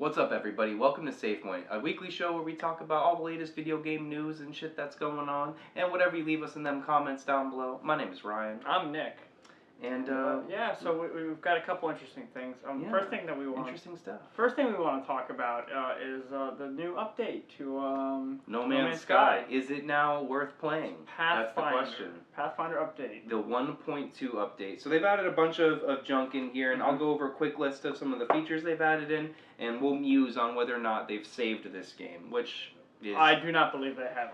What's up, everybody? Welcome to Savepoint, a weekly show where we talk about all the latest video game news and shit that's going on, and whatever you leave us in them comments down below. My name is Ryan. I'm Nick. And yeah, so we've got a couple interesting things. Yeah, first thing we want to talk about is the new update to No Man's Sky. Is it now worth playing? Pathfinder. That's the question. Pathfinder update. The 1.2 update. So they've added a bunch of junk in here, and I'll go over a quick list of some of the features they've added in, and we'll muse on whether or not they've saved this game, which is... I do not believe they have.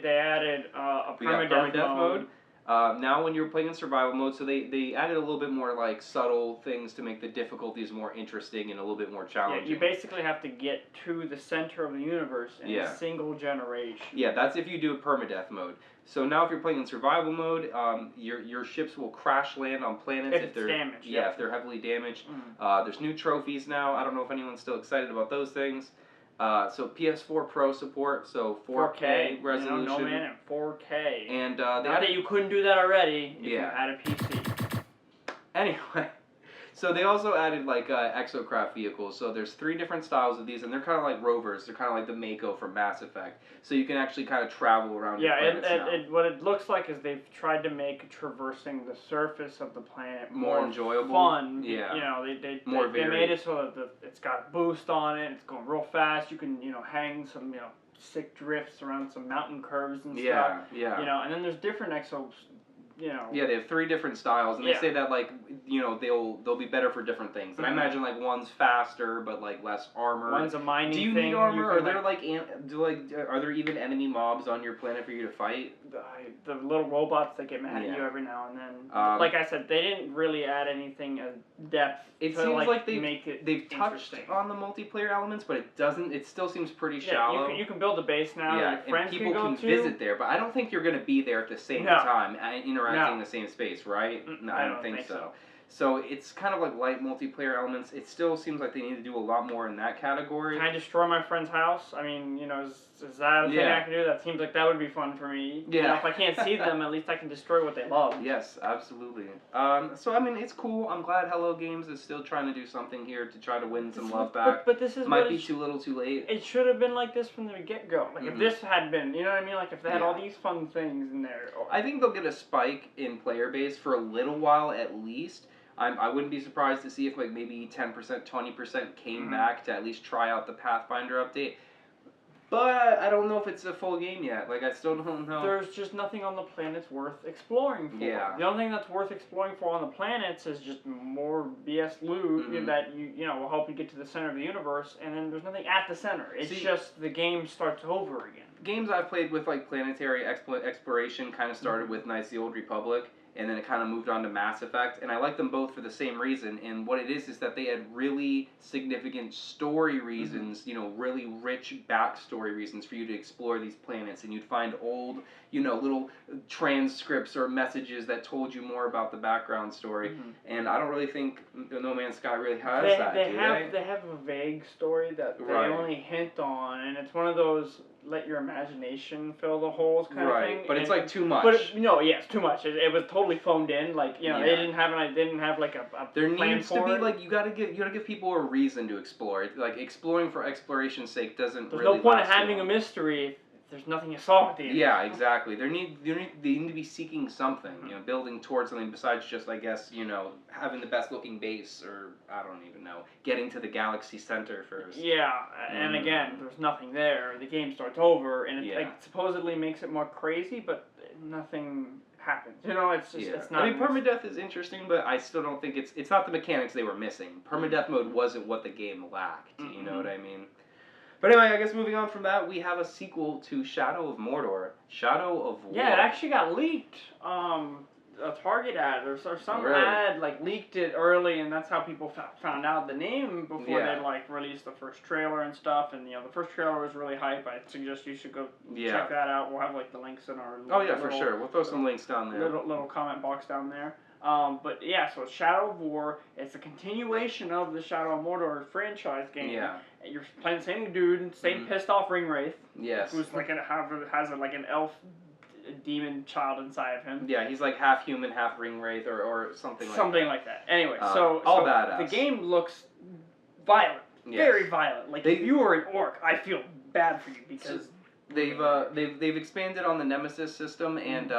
They added a permadeath mode. Now when you're playing in survival mode, so they added a little bit more like subtle things to make the difficulties more interesting and a little bit more challenging. Yeah, you basically have to get to the center of the universe in a single generation. Yeah, that's if you do a permadeath mode. So now if you're playing in survival mode, your ships will crash land on planets if they're damaged. Yeah, if they're heavily damaged. There's new trophies now. I don't know if anyone's still excited about those things. So PS4 Pro support, so 4K resolution. No man in 4K. And not that you couldn't do that already if you had a PC. Anyway, so they also added like exocraft vehicles. So there's 3 different styles of these, and they're kind of like rovers. They're kind of like the Mako from Mass Effect. So you can actually kind of travel around your planets now. What it looks like is they've tried to make traversing the surface of the planet more enjoyable, fun. Yeah, you know, they made it so that it's got a boost on it. It's going real fast. You can hang some sick drifts around some mountain curves and stuff. Yeah. And then there's different exos. Yeah, they have 3 different styles, and they say that like they'll be better for different things. And I imagine like one's faster but like less armor. One's a mining thing. Do you need armor? Are there are there even enemy mobs on your planet for you to fight? The little robots that get mad at you every now and then. Like I said, they didn't really add anything as depth. It to, seems like they've touched on the multiplayer elements, but it doesn't. It still seems pretty shallow. You can build a base now. Yeah, your friends and people can visit there, but I don't think you're going to be there at the same time, interacting in the same space, right? No, I don't think so. So it's kind of like light multiplayer elements. It still seems like they need to do a lot more in that category. Can I destroy my friend's house? I mean, is that a thing I can do? That seems like that would be fun for me. Yeah. If I can't see them, at least I can destroy what they love. Yes, absolutely. So I mean, it's cool. I'm glad Hello Games is still trying to do something here to try to win some love back. But this is might be too little, too late. It should have been like this from the get-go. Like if this had been, you know what I mean? Like if they had all these fun things in there. I think they'll get a spike in player base for a little while at least. I wouldn't be surprised to see if like maybe 10%, 20% came back to at least try out the Pathfinder update. But I don't know if it's a full game yet. Like I still don't know. There's just nothing on the planets worth exploring for. Yeah. The only thing that's worth exploring for on the planets is just more BS loot that will help you get to the center of the universe, and then there's nothing at the center. It's just the game starts over again. Games I've played with like planetary exploration kind of started with Knights of the Old Republic. And then it kind of moved on to Mass Effect, and I like them both for the same reason. And what it is that they had really significant story reasons, really rich backstory reasons for you to explore these planets. And you'd find old, little transcripts or messages that told you more about the background story. And I don't really think No Man's Sky really has that. They have a vague story that they only hint on, and it's one of those let your imagination fill the holes kind of thing. But it's like too much. But it's too much. It was totally phoned in. Like they didn't have like a there plan needs to be like you gotta give people a reason to explore. Like exploring for exploration's sake doesn't. There's really no point in having a mystery if there's nothing to solve at the end. Yeah, exactly. They need to be seeking something. Building towards something besides just I guess having the best looking base or I don't even know getting to the galaxy center first. Yeah, and again, there's nothing there. The game starts over, and it supposedly makes it more crazy, but nothing happens. It's just it's not. I mean, permadeath is interesting, but I still don't think it's not the mechanics they were missing. Permadeath mode wasn't what the game lacked. You know what I mean? But anyway, I guess moving on from that, we have a sequel to Shadow of Mordor, Shadow of War. Yeah, it actually got leaked. A Target ad or some ad leaked it early, and that's how people found out the name before they released the first trailer and stuff. And the first trailer was really hype. I suggest you should go check that out. We'll have the links in our for sure. We'll throw some links down there. Little comment box down there. But yeah, so Shadow of War. It's a continuation of the Shadow of Mordor franchise game. Yeah. You're playing the same dude, same pissed off ring wraith. Yes. Who's has an elf demon child inside of him. Yeah, he's like half human, half ring wraith, or something like that. Something like that. Anyway, all badass. The game looks violent. very violent. Like if you were an orc, I feel bad for you because they've expanded on the Nemesis system and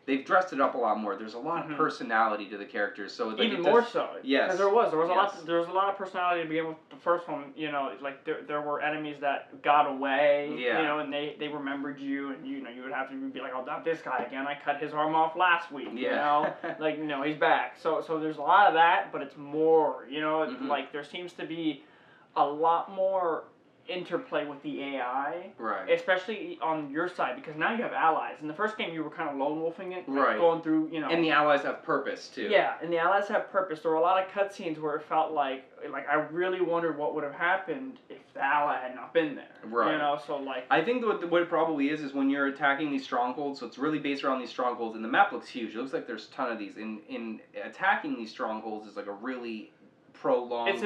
they've dressed it up a lot more. There's a lot of personality to the characters, so like even more so. Yes, because there was a lot of personality to begin with. The first one, you know, like there were enemies that got away, you know, and they remembered you, and you know you would have to be like, oh, not this guy again. I cut his arm off last week, you know, like you know he's back. So there's a lot of that, but it's more, you know, like there seems to be a lot more interplay with the AI, right? Especially on your side because now you have allies. In the first game, you were kind of lone wolfing it, like right? Going through, you know, and the allies have purpose too. Yeah, and the allies have purpose. There were a lot of cutscenes where it felt like I really wondered what would have happened if the ally had not been there. Right. You know, so like I think what it probably is when you're attacking these strongholds. So it's really based around these strongholds, and the map looks huge. It looks like there's a ton of these. In attacking these strongholds is like a really prolonged. It's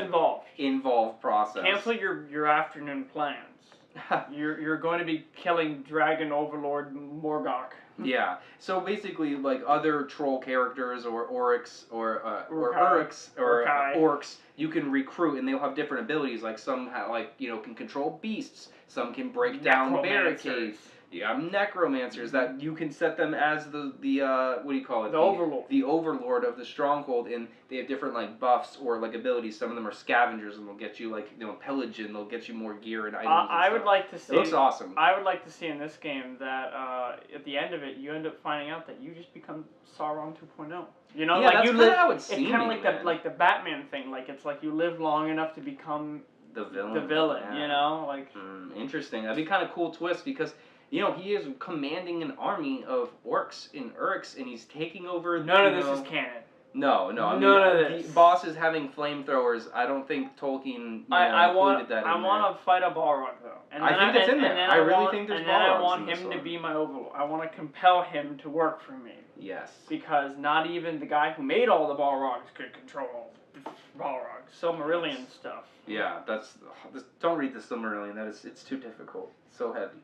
involved process. Cancel your afternoon plans. You're going to be killing Dragon Overlord Morgok. Yeah. So basically, like other troll characters or orcs or orcs, you can recruit, and they'll have different abilities. Like some can control beasts. Some can break down barricades. You have necromancers that you can set them as the what do you call it? The overlord. The overlord of the stronghold, and they have different like buffs or like abilities. Some of them are scavengers, and they'll get you like pillage, and they'll get you more gear and items. I would like to see. It looks awesome. I would like to see in this game that at the end of it, you end up finding out that you just become Sauron 2.0. You know, like you live. It's kind of like the Batman thing. Like it's like you live long enough to become the villain. You know, like. Interesting. That'd be kind of cool twist because. You know, he is commanding an army of orcs and urks, and he's taking over. None of this is canon. No. None of this. The boss is having flamethrowers. I don't think Tolkien included that in there. I want to fight a Balrog, though. I think it's in there. I really think there's Balrogs. And then I want him to be my overlord. I want to compel him to work for me. Yes. Because not even the guy who made all the Balrogs could control all the Balrogs. Silmarillion stuff. Yeah, don't read the Silmarillion. It's too difficult. It's so heavy.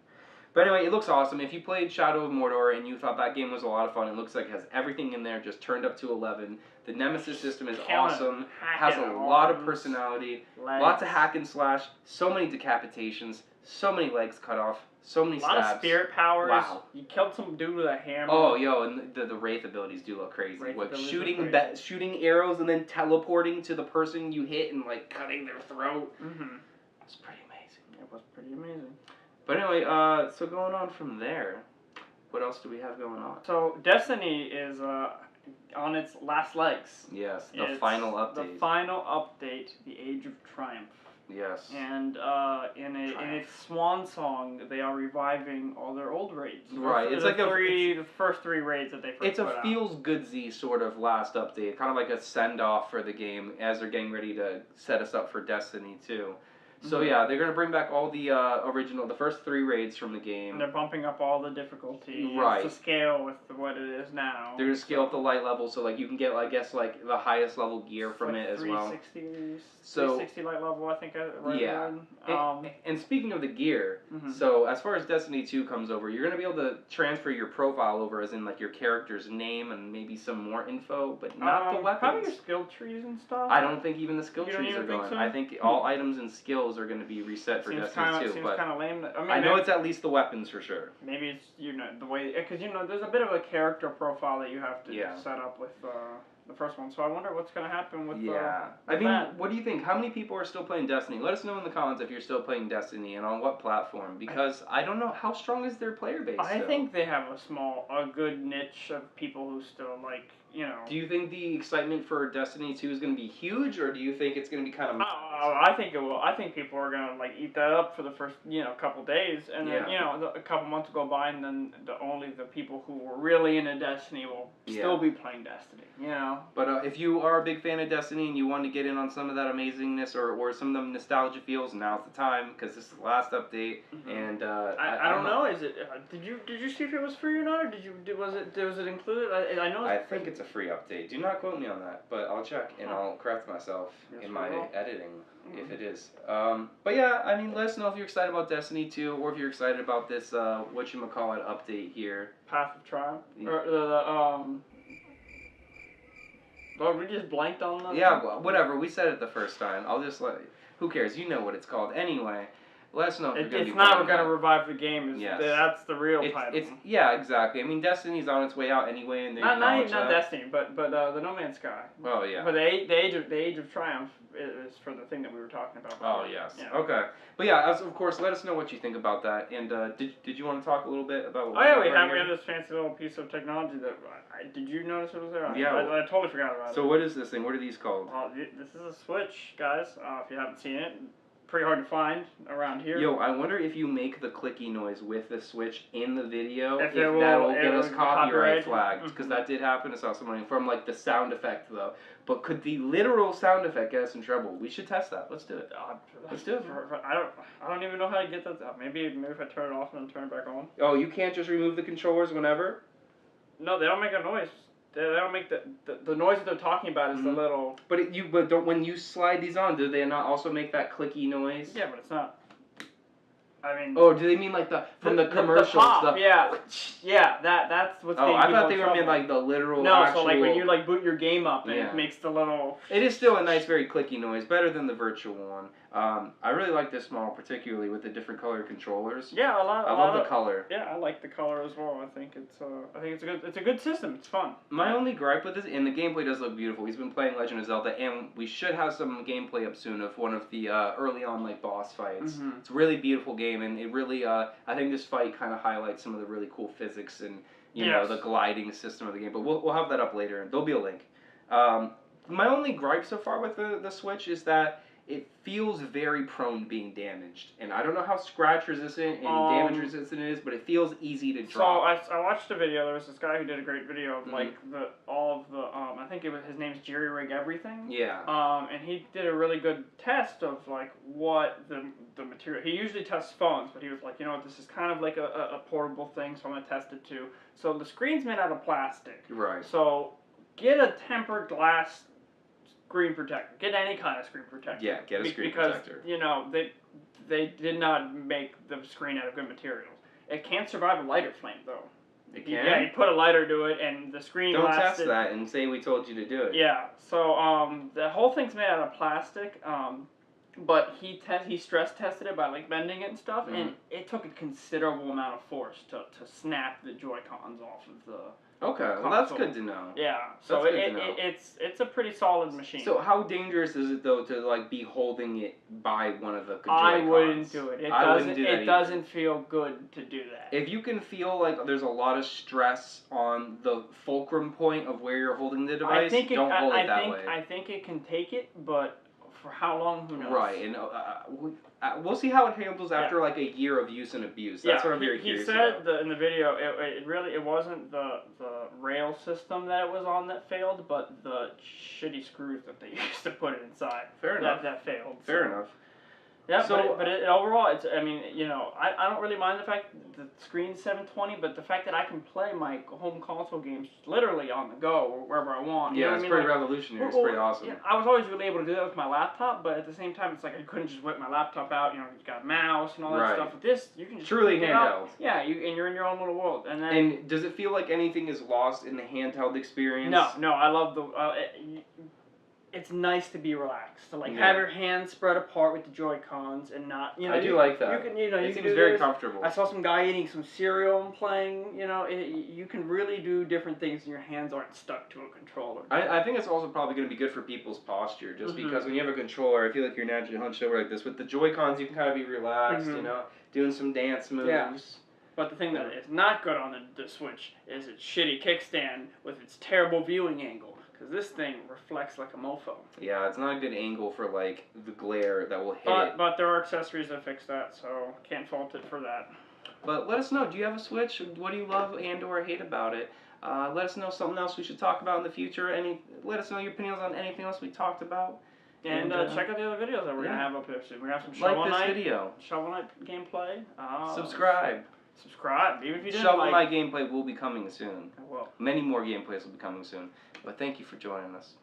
But anyway, it looks awesome. If you played Shadow of Mordor and you thought that game was a lot of fun, it looks like it has everything in there just turned up to 11. The Nemesis system is awesome. Has a lot of personality. Lots of hack and slash. So many decapitations. So many legs cut off. So many stabs. A lot of spirit powers. Wow. You killed some dude with a hammer. Oh, and the Wraith abilities do look crazy. Like shooting arrows and then teleporting to the person you hit and like cutting their throat. Mm-hmm. It's pretty amazing. It was pretty amazing. But anyway, so going on from there, what else do we have going on? So Destiny is on its last legs. Yes, the final update. The final update, the Age of Triumph. Yes. And in its swan song, they are reviving all their old raids. Right. It's like the first 3 raids that they first It's a feels-goodsy sort of last update, kind of like a send-off for the game as they're getting ready to set us up for Destiny 2. So yeah, they're gonna bring back all the the first 3 raids from the game. And they're bumping up all the difficulty to scale with what it is now. They're gonna scale up the light level so like you can get the highest level gear from it as well. 360 light level, I think. Yeah. And speaking of the gear, so as far as Destiny 2 comes over, you're gonna be able to transfer your profile over, as in like your character's name and maybe some more info, but not the weapons. Probably your skill trees and stuff. I don't think even the skill trees are going. So? I think all items and skills are going to be reset for Destiny 2. Seems kind of lame. I know it's at least the weapons for sure. Maybe it's the way, because there's a bit of a character profile that you have to set up with the first one. So I wonder what's going to happen with what do you think? How many people are still playing Destiny? Let us know in the comments if you're still playing Destiny and on what platform, because I don't know how strong is their player base. I think they have a good niche of people who still like. Do you think the excitement for Destiny 2 is going to be huge, or do you think it's going to be kind of... I think it will. I think people are going to eat that up for the first couple days, and then a couple months go by, and then only the people who were really into Destiny will still be playing Destiny. But if you are a big fan of Destiny and you want to get in on some of that amazingness or some of the nostalgia feels, now's the time, because this is the last update. And I don't know. Is it? Did you see if it was free or not, or was it included? I know. I think it's a free update. Do not quote me on that, but I'll check and I'll correct myself in my editing if it is. But yeah, I mean, let us know if you're excited about Destiny 2 or if you're excited about this whatchamacallit update here. Path of Triumph. We just blanked on that. Yeah, well, whatever. We said it the first time. I'll just let. Who cares? You know what it's called anyway. Let us know if you're going to be It's not playing going to that. revive the game. Yes. That's the real title. Yeah, exactly. I mean, Destiny's on its way out anyway, and they not Destiny, but the No Man's Sky. Oh yeah. But the Age of Triumph is for the thing that we were talking about before. Oh yes. Yeah. Okay. But yeah, of course, let us know what you think about that. And did you want to talk a little bit about? What we have have this fancy little piece of technology that did you notice it was there? Yeah. I totally forgot about it. So what is this thing? What are these called? This is a Switch, guys. If you haven't seen it. Pretty hard to find around here. Yo, I wonder if you make the clicky noise with the Switch in the video, if that will get us copyright flagged. Because that did happen. I saw someone from like the sound effect though. But could the literal sound effect get us in trouble? We should test that. Let's do it. Let's do it. I don't even know how to get that out. Maybe if I turn it off and then turn it back on. Oh, you can't just remove the controllers whenever? No, they don't make a noise. They don't make the noise that they're talking about is the little. But when you slide these on, do they not also make that clicky noise? Yeah, but it's not. I mean. Oh, do they mean like the commercials? The pop, yeah, that's what's. Oh, I thought they were meant like the literal. No, actual... so like when you like boot your game up and it makes the little. It is still a nice, very clicky noise, better than the virtual one. I really like this model, particularly with the different color controllers. Yeah, I love the color. Yeah, I like the color as well. I think it's a good system. It's fun. My only gripe with this, and the gameplay does look beautiful. He's been playing Legend of Zelda, and we should have some gameplay up soon of one of the early on like boss fights. Mm-hmm. It's a really beautiful game, and it really I think this fight kind of highlights some of the really cool physics and you know the gliding system of the game. But we'll have that up later. There'll be a link. My only gripe so far with the Switch is that it feels very prone to being damaged. And I don't know how scratch resistant and damage resistant it is, but it feels easy to drop. So I watched a video. There was this guy who did a great video of like all of the I think his name's Jerry Rig Everything. Yeah. And he did a really good test of like what the material. He usually tests phones, but he was like, you know what, this is kind of like a portable thing, so I'm gonna test it too. So the screen's made out of plastic. Right. So get a tempered glass screen protector. Get any kind of screen protector. Yeah, get a screen protector. Because, you know, they did not make the screen out of good materials. It can't survive a lighter flame, though. It can? Yeah, you put a lighter to it, and the screen Don't lasted. test that and say we told you to do it. Yeah, so the whole thing's made out of plastic, but he stress tested it by, like, bending it and stuff, and it took a considerable amount of force to snap the Joy-Cons off of the... Okay, well that's good to know. Yeah, so it's a pretty solid machine. So how dangerous is it though to like be holding it by one of the Joy-Cons? I wouldn't do it. It doesn't feel good to do that. If you can feel like there's a lot of stress on the fulcrum point of where you're holding the device, don't hold it that way. I think it can take it, but for how long, who knows? Right, and we'll see how it handles after like a year of use and abuse. That's what I'm very curious about. He said in the video, it wasn't the rail system that it was on that failed, but the shitty screws that they used to put it inside. Fair enough. That failed. Fair enough. Yeah, so, but overall, it's. I mean, you know, I don't really mind the fact that the screen's 720, but the fact that I can play my home console games literally on the go or wherever I want. Yeah, it's pretty revolutionary. It's pretty awesome. Yeah, I was always really able to do that with my laptop, but at the same time, it's like I couldn't just whip my laptop out. You know, you've got a mouse and all that stuff. With this, you can just truly handheld. Yeah, and you're in your own little world. And then. And does it feel like anything is lost in the handheld experience? No, I love the. It's nice to be relaxed, to like have your hands spread apart with the Joy-Cons and not, you know. I do like that. You can, you know, it seems very comfortable. I saw some guy eating some cereal and playing. You know, you can really do different things, and your hands aren't stuck to a controller. I think it's also probably going to be good for people's posture, just because when you have a controller, I feel like you're naturally hunched over like this. With the Joy-Cons, you can kind of be relaxed, you know, doing some dance moves. Yeah. But the thing that is not good on the Switch is its shitty kickstand with its terrible viewing angle. Because this thing reflects like a mofo. Yeah, it's not a good angle for, like, the glare that will hit it. But there are accessories that fix that, so can't fault it for that. But let us know, do you have a Switch? What do you love and or hate about it? Let us know something else we should talk about in the future. Let us know your opinions on anything else we talked about. And check out the other videos that we're going to have up here soon. We're going to have some Shovel Knight video. Shovel Knight gameplay. Subscribe. Even if you didn't Shovel Knight gameplay will be coming soon. Well, many more gameplays will be coming soon. But thank you for joining us.